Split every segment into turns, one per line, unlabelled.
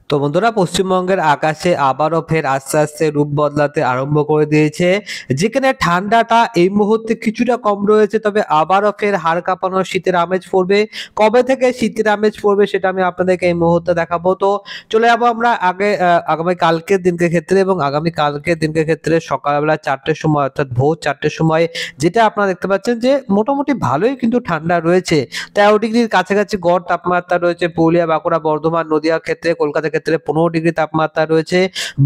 তো বন্ধুরা, পশ্চিমবঙ্গের আকাশে আবারও ফের আস্তে আস্তে রূপ বদলাতে আরম্ভ করে দিয়েছে। যেখানে ঠান্ডাটা এই মুহূর্তে কিছুটা কম রয়েছে, তবে আবারও ফের হাড় কাঁপানো শীতের আমেজ পড়বে। কবে থেকে শীতের আমেজ পড়বে সেটা আমি আপনাদেরকে এই মুহূর্তে দেখাবো। তো চলে যাবো আমরা আগামী কালকের দিনকে ক্ষেত্রে, এবং আগামী কালকের দিনকে ক্ষেত্রে সকালবেলা 4টের সময়, অর্থাৎ ভোর 4টের সময় যেটা আপনারা দেখতে পাচ্ছেন যে মোটামুটি ভালোই কিন্তু ঠান্ডা রয়েছে। 13 ডিগ্রির কাছাকাছি গড় তাপমাত্রা রয়েছে পুরুলিয়া, বাঁকুড়া, বর্ধমান, নদিয়া ক্ষেত্রে, কলকাতা ক্ষেত্রে 15 ডিগ্রি তাপমাত্রা রয়েছে।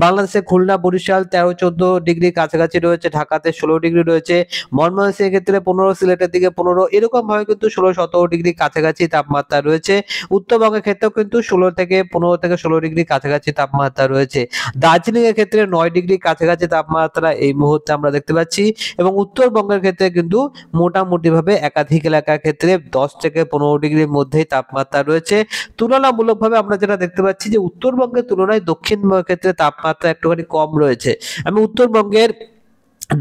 বাংলাদেশে খুলনা, বরিশাল 13-14 ডিগ্রির কাছাকাছি রয়েছে। ঢাকাতে 16 ডিগ্রি রয়েছে। ময়মনসিংহের ক্ষেত্রে 15, সিলেটের দিকে 15, এরকম ভাবে কিন্তু 16-17 ডিগ্রির কাছাকাছি তাপমাত্রা রয়েছে। উত্তরবঙ্গের ক্ষেত্রেও কিন্তু 15 থেকে 16 ডিগ্রির কাছাকাছি তাপমাত্রা রয়েছে। দার্জিলিং এর ক্ষেত্রে 9 ডিগ্রির কাছাকাছি তাপমাত্রা এই মুহূর্তে আমরা দেখতে পাচ্ছি, এবং উত্তরবঙ্গের ক্ষেত্রে কিন্তু মোটামুটি ভাবে একাধিক এলাকার ক্ষেত্রে 10 থেকে 15 ডিগ্রির মধ্যেই তাপমাত্রা রয়েছে। তুলনামূলকভাবে আমরা যেটা দেখতে পাচ্ছি যে উত্তরবঙ্গের তুলনায় দক্ষিণবঙ্গের ক্ষেত্রে তাপমাত্রা একটুখানি কম রয়েছে। আমি উত্তরবঙ্গের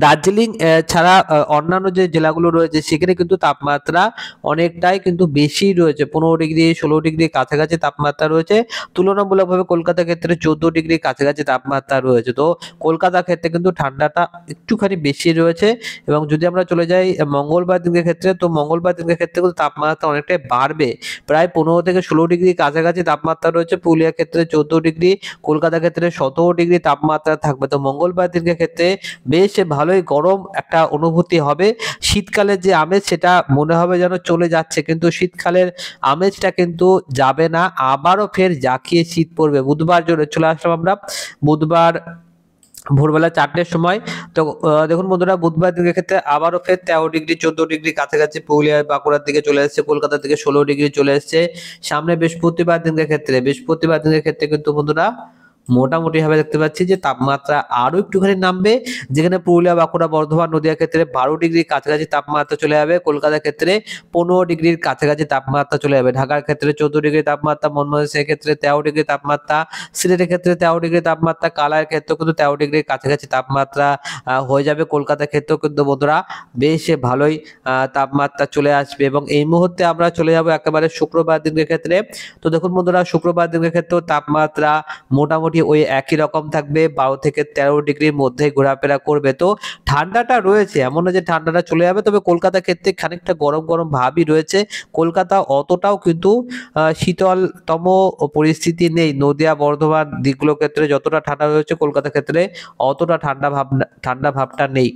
দার্জিলিং ছাড়া অন্যান্য যে জেলাগুলো রয়েছে সেখানে কিন্তু তাপমাত্রা অনেকটাই কিন্তু বেশি রয়েছে, 15 ডিগ্রি 16 ডিগ্রির কাছাকাছি তাপমাত্রা রয়েছে। তুলনামূলকভাবে কলকাতার ক্ষেত্রে 14 ডিগ্রির কাছাকাছি তাপমাত্রা রয়েছে। তো কলকাতার ক্ষেত্রে কিন্তু ঠান্ডাটা একটুখানি বেশি রয়েছে। এবং যদি আমরা চলে যাই মঙ্গলবার দিনের ক্ষেত্রে, তো মঙ্গলবার দিনের ক্ষেত্রে কিন্তু তাপমাত্রা অনেকটাই বাড়বে, প্রায় 15 থেকে 16 ডিগ্রির কাছাকাছি তাপমাত্রা রয়েছে। পুরুলিয়ার ক্ষেত্রে 14 ডিগ্রি, কলকাতার ক্ষেত্রে 17 ডিগ্রি তাপমাত্রা থাকবে। তো মঙ্গলবার দিনের ক্ষেত্রে বেশ ভালোই গরম একটা অনুভূতি হবে। শীতকালের যে আমেজ সেটা মনে হবে যেন চলে যাচ্ছে, কিন্তু শীতকালের আমেজটা কিন্তু যাবে না, আবারও ফের জাঁকিয়ে শীত পড়বে। বুধবার চলে আসলাম আমরা, বুধবার ভোরবেলা 4টের সময়। তো দেখুন বন্ধুরা, বুধবার দিনের ক্ষেত্রে আবারও ফের 13 ডিগ্রি 14 ডিগ্রি কাছাকাছি পুরুলিয়া, বাঁকুড়ার দিকে চলে এসেছে। কলকাতা থেকে 16 ডিগ্রি চলে এসেছে। সামনে বৃহস্পতিবার দিনের ক্ষেত্রে কিন্তু বন্ধুরা মোটামুটি ভাবে দেখতে পাচ্ছি যে তাপমাত্রা আরো একটুখানি নামবে। যেখানে পুরুলিয়া, বাঁকুড়া, বর্ধমান, নদিয়া ক্ষেত্রে 12 ডিগ্রির কাছাকাছি তাপমাত্রা চলে যাবে। কলকাতার ক্ষেত্রে 15 ডিগ্রির কাছাকাছি তাপমাত্রা চলে যাবে। ঢাকার ক্ষেত্রে 14 ডিগ্রি তাপমাত্রা, ময়মনসিংহের ক্ষেত্রে 13 ডিগ্রি তাপমাত্রা, সিলেটের ক্ষেত্রে 13 ডিগ্রি তাপমাত্রা, কালার ক্ষেত্রেও কিন্তু 13 ডিগ্রির কাছাকাছি তাপমাত্রা হয়ে যাবে। কলকাতার ক্ষেত্রেও কিন্তু বন্ধুরা বেশ ভালোই তাপমাত্রা চলে আসবে। এবং এই মুহূর্তে আমরা চলে যাব একেবারে শুক্রবার দিনের ক্ষেত্রে। তো দেখুন বন্ধুরা, শুক্রবার দিনের ক্ষেত্রেও তাপমাত্রা মোটামুটি ওই একই রকম থাকবে, 12 থেকে 13 ডিগ্রির মধ্যে ঘোরাফেরা করবে। তো ঠান্ডাটা রয়েছে, এমন না যে ঠান্ডাটা চলে যাবে, তবে কলকাতার ক্ষেত্রে খানিকটা গরম গরম ভাবই রয়েছে। কলকাতা অতটাও কিন্তু শীতলতম পরিস্থিতি নেই। নদিয়া, বর্ধমান দিকগুলোর ক্ষেত্রে যতটা ঠান্ডা রয়েছে, কলকাতার ক্ষেত্রে অতটা ঠান্ডা ভাবটা নেই।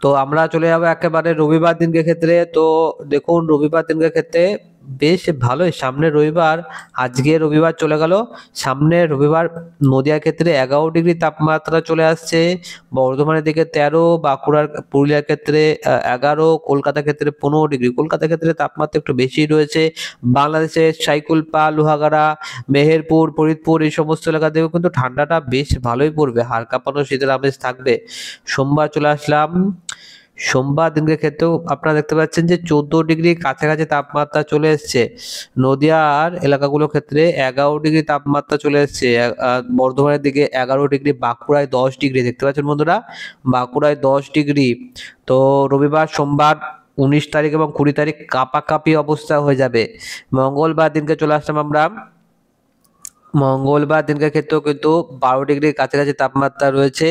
তো আমরা চলে যাবো একেবারে রবিবার দিনকে ক্ষেত্রে। তো দেখুন, রবিবার দিনকে ক্ষেত্রে বেশ ভালোই, সামনে রবিবার, আজকে রবিবার চলে গেল, সামনে রবিবার নদিয়ার ক্ষেত্রে 11 ডিগ্রি তাপমাত্রা চলে আসছে। বর্ধমানের দিকে 13, বাঁকুড়ার পুরুলিয়ার ক্ষেত্রে 11, কলকাতার ক্ষেত্রে 15 ডিগ্রি। কলকাতার ক্ষেত্রে তাপমাত্রা একটু বেশি রয়েছে। বাংলাদেশের সাইকুলপা, লোহাগাড়া, মেহেরপুর, ফরিদপুর এই সমস্ত এলাকাতেও কিন্তু ঠান্ডাটা বেশ ভালোই পড়বে, হাড় কাঁপানো শীতের আমেজ থাকবে। সোমবার চলে আসলাম, সোমবার দিনের ক্ষেত্রেও আপনারা দেখতে পাচ্ছেন যে 14 ডিগ্রির কাছাকাছি তাপমাত্রা চলে এসছে। নদিয়ার এলাকাগুলোর ক্ষেত্রে 11 ডিগ্রি তাপমাত্রা চলে এসছে। বর্ধমানের দিকে 11 ডিগ্রি, বাঁকুড়ায় 10 ডিগ্রি। দেখতে পাচ্ছেন বন্ধুরা, বাঁকুড়ায় 10 ডিগ্রি। তো রবিবার, সোমবার 19 তারিখ এবং 20 তারিখ কাঁপাকাঁপি অবস্থা হয়ে যাবে। মঙ্গলবার দিনকে চলে আসলাম আমরা, মঙ্গলবার দিনকার ক্ষেত্রেও কিন্তু 12 ডিগ্রির কাছাকাছি তাপমাত্রা রয়েছে।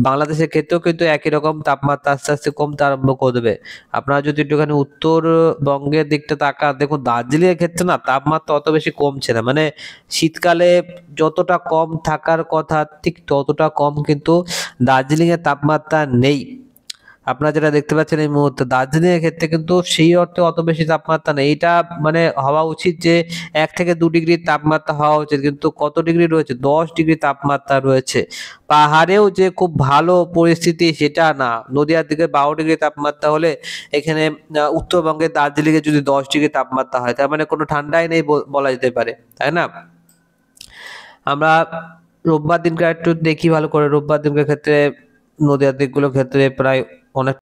বাংলাদেশের ক্ষেত্রেও কিন্তু একই রকম তাপমাত্রা আস্তে আস্তে কমতে আরম্ভ করে দেবে। আপনারা যদি একটুখানি উত্তরবঙ্গের দিকটা তাকান, দেখুন দার্জিলিং এর ক্ষেত্রে না তাপমাত্রা অত বেশি কমছে না, মানে শীতকালে যতটা কম থাকার কথা ঠিক ততটা কম কিন্তু দার্জিলিং এর তাপমাত্রা নেই। আপনারা যেটা দেখতে পাচ্ছেন এই মুহূর্তে দার্জিলিং এর ক্ষেত্রে কিন্তু সেই অর্থে অত বেশি তাপমাত্রা নেই। এটা মানে হওয়া উচিত যে 1 থেকে 2 ডিগ্রির তাপমাত্রা হওয়া উচিত, কিন্তু কত ডিগ্রি রয়েছে, 10 ডিগ্রি তাপমাত্রা রয়েছে। পাহাড়েও যে খুব ভালো পরিস্থিতি সেটা না। নদিয়ার দিকে 12 ডিগ্রি তাপমাত্রা হলে এখানে উত্তরবঙ্গের দার্জিলিং এ যদি 10 ডিগ্রি তাপমাত্রা হয়, তার মানে কোনো ঠান্ডাই নেই বলা যেতে পারে, তাই না? আমরা রোববার দিনকে একটু দেখি ভালো করে। রোববার দিনকার ক্ষেত্রে নদিয়ার দিকগুলোর ক্ষেত্রে প্রায় অনেক